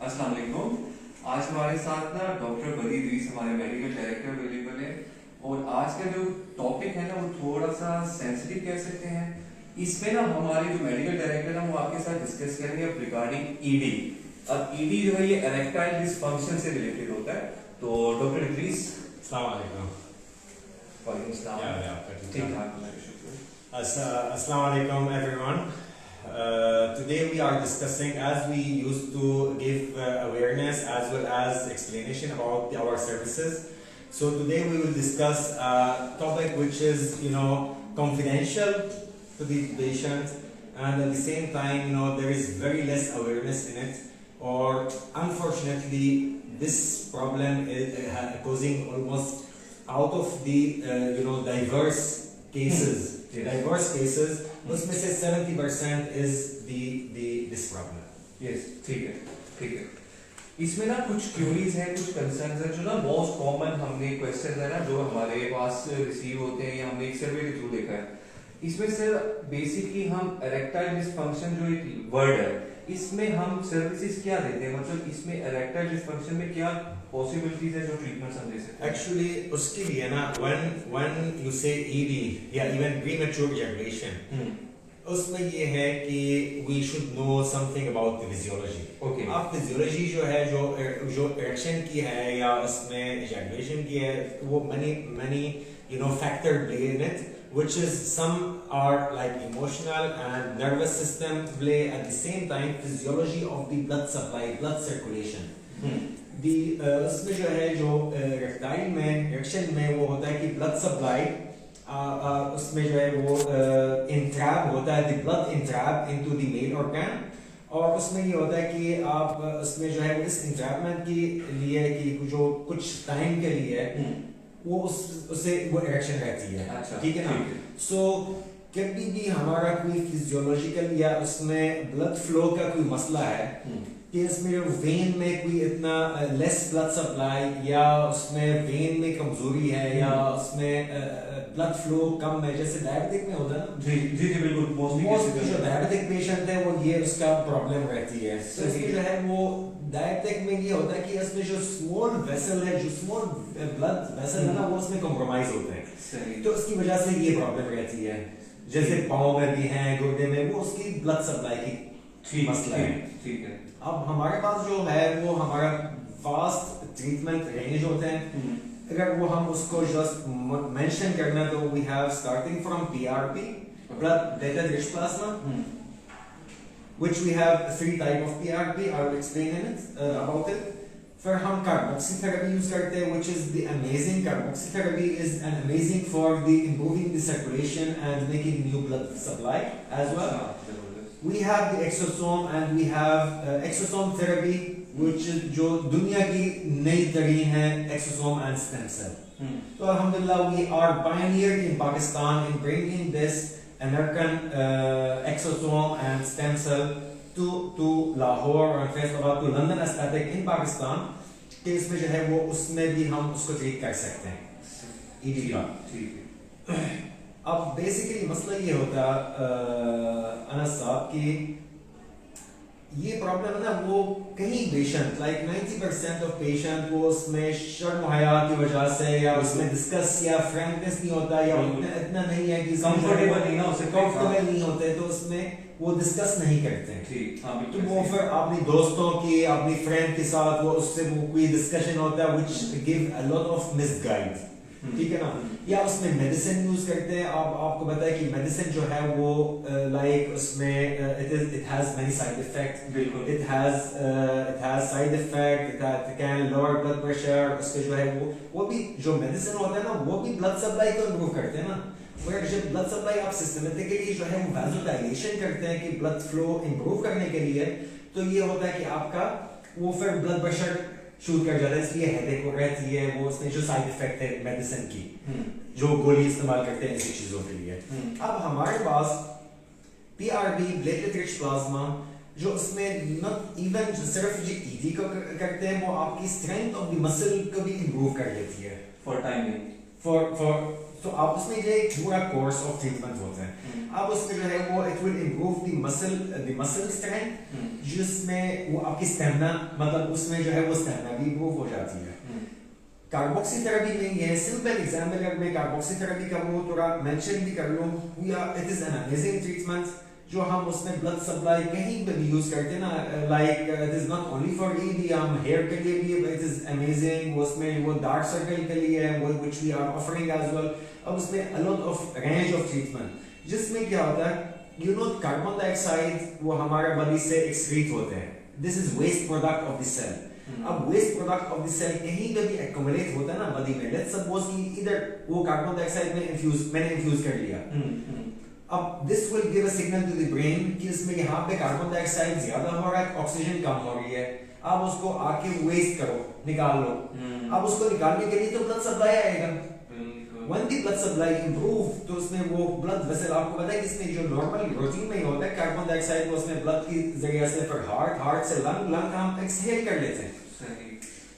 अस्सलाम वालेकुम। आज हमारे साथ ना डॉक्टर बदी इदरीस हमारे मेडिकल डायरेक्टर अवेलेबल है और आज का जो टॉपिक है ना वो थोड़ा सा सेंसिटिव कह सकते हैं। इसमें ना हमारे जो मेडिकल डायरेक्टर है वो आपके साथ डिस्कस करेंगे रिगार्डिंग ईडी। अब ईडी जो है ये इरेक्टाइल डिसफंक्शन से रिलेटेड होता है। तो डॉक्टर इदरीस अस्सलाम वालेकुम। वालेकुम सलाम। ठीक ठाक, Assalamu alaikum everyone. Today we are discussing, as we used to give awareness as well as explanation about our services. So today we will discuss a topic which is, confidential to the patient, and at the same time, there is very less awareness in it, or unfortunately, this problem is causing almost out of the diverse cases. Yes. Diverse cases, उसमें से 70% is this problem. Yes ठीक है। इसमें ना कुछ curies हैं, कुछ concerns हैं जो ना मोस्ट कॉमन हमने क्वेश्चन है ना जो हमारे पास रिसीव होते हैं या हमने एक सर्वे के थ्रू देखा है। इसमें से बेसिकली हम इरेक्टाइल डिसफंक्शन जो एक वर्ड है इसमें हम सर्विसेज क्या देते हैं, मतलब इसमें इरेक्टाइल डिसफंक्शन में क्या पॉसिबिलिटीज है जो ट्रीटमेंट्स हम दे सकते हैं। Actually उसके लिए ना when you say ED या even premature ejaculation, उसमें ये है कि we should know something about the physiology. Okay. अब physiology जो है जो erection की है या उसमें ejaculation की है वो many factor play in it, which is some are like emotional and nervous system play, at the same time physiology of the blood supply, blood circulation. उसमें जो है जो erectile में erection में वो होता है कि blood supply उसमें जो है वो entrap होता है, the blood entrap into the male organ, और उसमें ये होता है कि आप उसमें जो है इस entrapment के लिए कि जो कुछ टाइम के लिए वो उससे वो इरेक्शन रहती है। अच्छा, ठीक है ना। सो कभी भी हमारा कोई फिजियोलॉजिकल या उसमें ब्लड फ्लो का कोई मसला है कि इसमें वेन में कोई इतना लेस ब्लड सप्लाई या उसमें वेन में कमजोरी है या उसमें ब्लड फ्लो कम है, जैसे डायबिटिक में होता है ना। जी जी जी बिल्कुल। मोस्टली जो डायबिटिक पेशेंट है वो ये उसका प्रॉब्लम रहती है। तो इसमें जो है वो डायबिटिक में ये होता है कि इसमें जो स्मॉल वेसल है, जो स्मॉल ब्लड वेसल है ना वो उसमें कॉम्प्रोमाइज होते हैं, तो उसकी वजह से ये प्रॉब्लम रहती है। जैसे पाँव में भी है, गुर्दे में, वो उसकी ब्लड सप्लाई की मसला है। ठीक है। अब हमारे पास जो है वो हमारा फास्ट ट्रीटमेंट रेंज होते हैं। अगर वो हम उसको जस्ट मेंशन करना तो we have starting from PRP, blood platelet rich plasma, which we have 3 type of PRP. I will explain in it about it. फिर हम carboxytherapy यूज करते हैं, which is the amazing. Carboxytherapy is an amazing for the improving the circulation and making new blood supply as well. We have the exosome and we have exosome therapy, which is जो दुनिया की नई तरीन है, exosome and stem cell. तो alhamdulillah we are pioneered in Pakistan in bringing this American exosome and stem cell to Lahore and Faisalabad to London Aesthetic in Pakistan, कि इसमें जो है वो उसमें भी हम उसको ट्रीट कर सकते हैं ED का। ठीक है। अब बेसिकली मसला ये होता अनस साहब कि ये प्रॉब्लम है ना वो कहीं पेशेंट लाइक 90% ऑफ पेशेंट वो उसमें शर्म हया की वजह से या उसमें डिस्कस या फ्रैंकनेस नहीं होता या इतना नहीं है कि कंफर्टेबल नहीं ना, उसे कंफर्टेबल नहीं होते तो उसमें वो डिस्कस नहीं करते हैं। ठीक, हाँ, तो वो फिर अपनी दोस्तों की अपनी फ्रेंड के साथ वो उससे वो कोई डिस्कशन होता है which give a lot of misguide। ठीक है ना। या उसमें मेडिसिन यूज करते हैं। आपको पता है कि मेडिसिन जो है वो लाइक उसमें it has many side effects। बिल्कुल। it has side effect, it can lower blood pressure। उसके जो है वो भी जो मेडिसिन होता है ना वो भी ब्लड सप्लाई को इम्प्रूव करते हैं ना। मगर जब ब्लड सप्लाई आप सिस्टमेटिकली जो है वो वैसोडाइलेशन करते हैं कि ब्लड फ्लो इम्प्रूव करने के लिए, तो ये होता है कि आपका वो फिर ब्लड प्रेशर शूट कर जाता है, इसलिए हेडेक हो रहती है। वो उसमें जो साइड इफेक्ट है मेडिसिन की जो गोली इस्तेमाल करते हैं ऐसी चीजों के लिए। अब हमारे पास PRP प्लेटलेट रिच प्लाज्मा जो उसमें नॉट इवन सिर्फ जो ED को करते हैं वो आपकी स्ट्रेंथ ऑफ द मसल को भी इम्प्रूव कर लेती है फॉर टाइमिंग। for तो आप उसमें जो एक पूरा कोर्स ऑफ ट्रीटमेंट होता है, आप उसमें जो है वो it will improve the muscle strength, जिसमें वो आपकी स्टेमिना, मतलब उसमें जो है वो स्टेमिना भी इम्प्रूव हो जाती है। कार्बोक्सी थेरेपी में ये सिंपल एग्जांपल अगर मैं कार्बोक्सी थेरेपी का वो थोड़ा मेंशन भी कर लूं, it is an amazing treatment जो हम उसमें ब्लड सप्लाई कहीं पे भी यूज करते हैं ना, like it is not only for ED, हम हेयर के लिए भी इट इज अमेजिंग, उसमें वो डार्क सर्कल के लिए है which we are offering as well. अब उसमें a lot of range of treatment, जिसमें क्या होता है, यू नो कार्बन डाइऑक्साइड वो हमारे बॉडी से एक्सक्रीट होते हैं, this is waste product of the cell. अब waste product of the cell कहीं पे भी एक्युमुलेट होता है ना बॉडी में, लेट्स सपोज कि इधर वो कार्बन डाइऑक्साइड में मैंने इन्फ्यूज कर लिया, अब this will give a signal to the brain कि इसमें यहाँ पे कार्बन डाइऑक्साइड ज्यादा हो रहा है, ऑक्सीजन कम हो रही है, आप उसको आके वेस्ट करो, निकाल लो। अब उसको निकालने के लिए तो ब्लड सप्लाई आएगा, when the blood supply improve, तो उसमें वो ब्लड वेसल, आपको पता है कि इसमें जो नॉर्मल रूटीन में होता है कार्बन डाइऑक्साइड वो उसमें ब्लड की जरिए से फिर हार्ट से लंग हम एक्सहेल कर लेते हैं।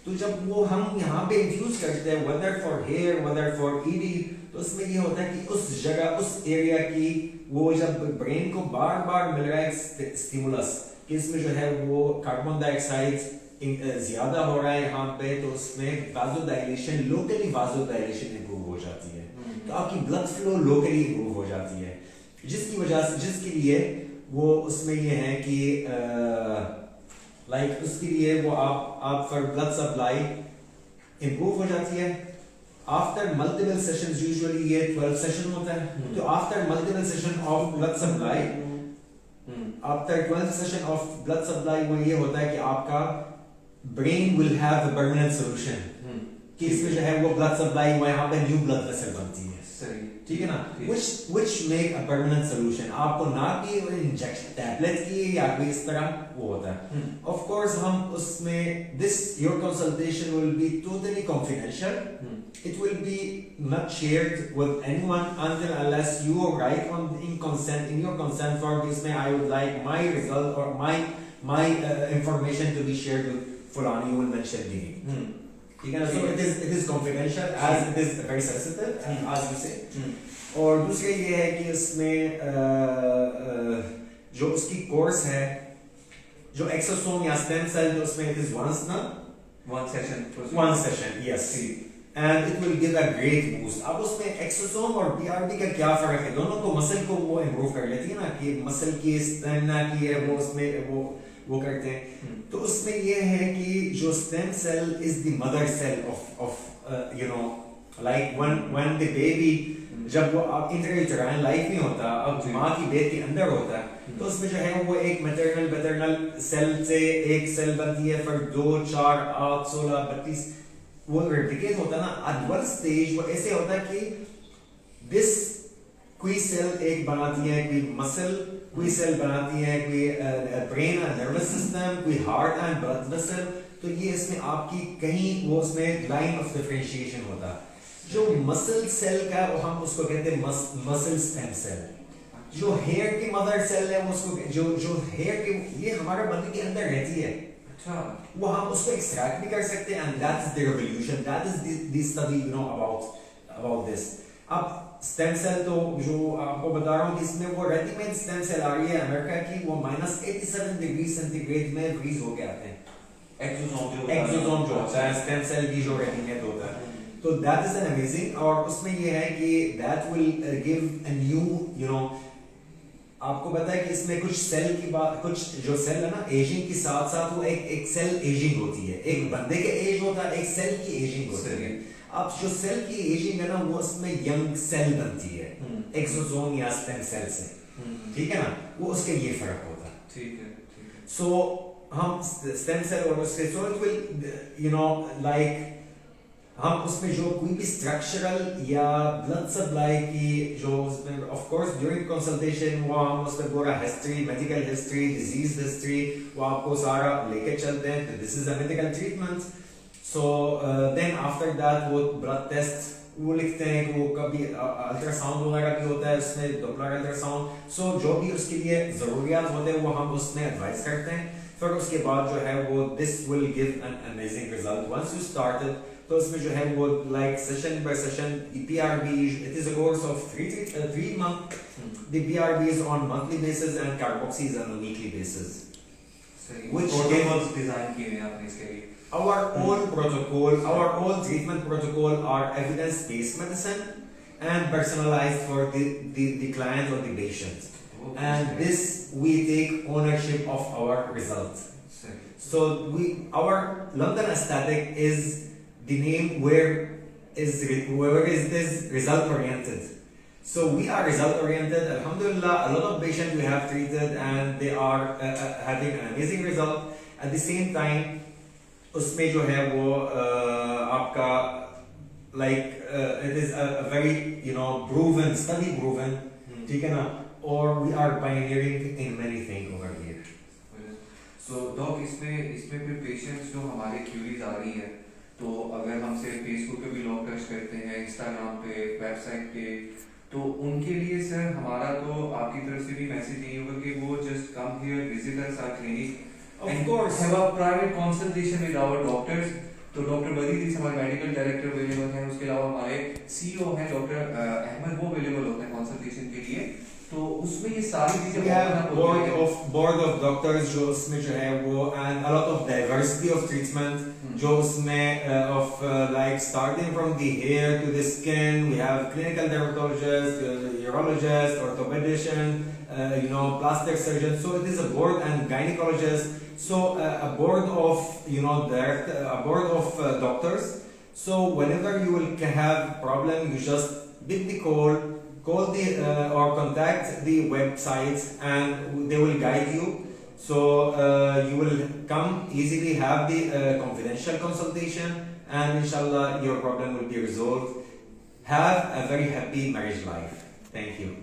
तो जब वो हम यहाँ पे इंफ्यूज करते हैं whether for hair whether for ED, तो उसमें ये होता है कि उस जगह उस एरिया की वो जब ब्रेन को बार बार मिल रहा है स्टिमुलस कि इसमें जो है वो कार्बन डाइऑक्साइड ज्यादा हो रहा है यहाँ पे, तो उसमें वासोडाइलेशन, लोकली वासोडाइलेशन इंप्रूव हो जाती है, तो आपकी ब्लड फ्लो लोकली इंप्रूव हो जाती है, जिसकी वजह से जिसके लिए वो उसमें ये है कि लाइक उसके लिए वो आप फिर ब्लड सप्लाई इंप्रूव हो जाती है। आफ्टर मल्टीपल सेशंस, यूजुअली ये 12 सेशन होता है, तो after multiple session of blood supply, after 12 session of blood supply वो ये होता है कि आपका brain will have a permanent solution कि इसमें जो है वो ब्लड सप्लाई वो यहाँ पे न्यू ब्लड वेसल बनती है, सही ठीक है ना, which make a permanent solution, आपको ना कि इंजेक्शन टैबलेट की या कोई इस तरह वो होता है। ऑफ कोर्स हम उसमें this your consultation will be totally confidential, it will be not shared with anyone until unless you write in your consent form इसमें I would like my result or my information to be shared with fulani, you will mention the name, ठीक है ना, so it is confidential as it is very sensitive as you say। और दूसरे ये है कि इसमें जो उसकी कोर्स है जो एक्सोसोम या स्टेम सेल, जो उसमें it is one session yes, and it will give a great boost। अब उसमें एक्सोसोम और पीआरडी का क्या फर्क है, दोनों को मसल को वो इम्प्रूव कर लेती है ना, कि मसल की स्टेमिना की है वो उसमें वो करते हैं। तो उसमें ये है कि जो stem cell is the mother cell of you know like when the baby, जब वो आप इंट्रायूटेराइन लाइफ में होता, अब माँ की पेट के अंदर होता है, तो उसमें जो है वो एक मैटरनल सेल से एक सेल बनती है, फिर 2 4 8 16 32 वो रेप्लिकेट होता है ना। एडवांस स्टेज वो ऐसे होता है कि दिस कोई सेल एक बनाती है, कोई मसल कोई सेल बनाती है, कोई ब्रेन एंड नर्वस सिस्टम, कोई हार्ट एंड ब्लड वेसल, तो ये इसमें आपकी कहीं वो उसमें लाइन ऑफ डिफरेंशिएशन होता है। जो मसल सेल का वो हम उसको कहते हैं मसल स्टेम सेल। जो हेयर की मदर सेल है वो उसको जो हेयर की ये हमारे बॉडी के अंदर रहती है, अच्छा वो हम उसको एक्सट्रैक्ट भी कर सकते हैं, and that is the revolution, that is the study you know about this. अब स्टेम सेल तो जो आपको बता रहा हूँ कि इसमें वो रेडिमेड स्टेम सेल आ रही है अमेरिका की, वो -87 डिग्री सेंटीग्रेड में फ्रीज होके आते हैं, एक्सोसोम जो होता है स्टेम सेल की जो रेडिमेड होता है, तो दैट इज एन अमेजिंग। और उसमें ये है कि that will give a new you know, आपको पता है कि इसमें कुछ सेल की बात, कुछ जो सेल है ना एजिंग के साथ साथ वो एक सेल एजिंग होती है, एक बंदे के एज होता है, एक सेल की एजिंग होती है। अब जो सेल की एजिंग है ना वो उसमें यंग सेल बनती है एक्सोसोम या स्टेम सेल से, ठीक है ना, वो उसके ये फर्क होता है, ठीक है। सो हम स्टेम सेल और उसके so it will you know like हम उसमें जो कोई भी स्ट्रक्चरल या ब्लड सप्लाई की जो उसमें ऑफ कोर्स ड्यूरिंग कंसल्टेशन वो हम उसमें पूरा history, medical history, disease history वो आपको सारा लेके चलते हैं, तो this is a medical treatment. So then after that वो ब्लड टेस्ट वो लिखते हैं कि वो कभी अल्ट्रासाउंड वगैरह भी होता है उसमें, डॉपलर अल्ट्रासाउंड, सो जो भी उसके लिए जरूरियात होते हैं वो हम उसमें एडवाइस करते हैं। फिर उसके बाद जो है वो this will give an amazing result once you started. तो इसमें जो है वो like session by session PRB, it is a course of 3 months. The PRB is on monthly basis and carboxy is on a weekly basis. which protocols design किए हैं आपने इसके लिए? Our own protocol, our own treatment protocol are evidence-based medicine and personalized for the client or the patient. And this we take ownership of our results. So our London Aesthetic is the name where is this result oriented. So we are result oriented. Alhamdulillah, a lot of patients we have treated and they are having an amazing result. At the same time, उसमें जो है वो आपका like it is a very proven, study proven, ठीक है ना? Or we are pioneering in many things over here. So doc इसमें फिर patients जो हमारे queries आ रही है, तो अगर हमसे Facebook पे भी लोग टच करते हैं, Instagram पे, वेबसाइट पे, तो उनके लिए सर हमारा तो आपकी तरफ से भी मैसेज यही होगा कि वो just come here, visit us our clinic, of course have a private consultation with our doctors. तो डॉक्टर बदीर हमारे मेडिकल डायरेक्टर अवेलेबल हैं, उसके अलावा हमारे CEO हैं डॉक्टर अहमद, वो अवेलेबल होते हैं कंसल्टेशन के लिए. तो उसमें ये सारी चीजें board of doctors जो उसमें जो है वो and a lot of diversity of treatment जो उसमें of like starting from the hair to the skin, we have clinical dermatologist, urologist, orthopedician, plastic surgeon. So it is a board and gynecologist. So a board of a board of doctors. So whenever you will have problem, you just pick the call the or contact the websites and they will guide you. So you will come easily have the confidential consultation and inshallah your problem will be resolved. Have a very happy marriage life. Thank you.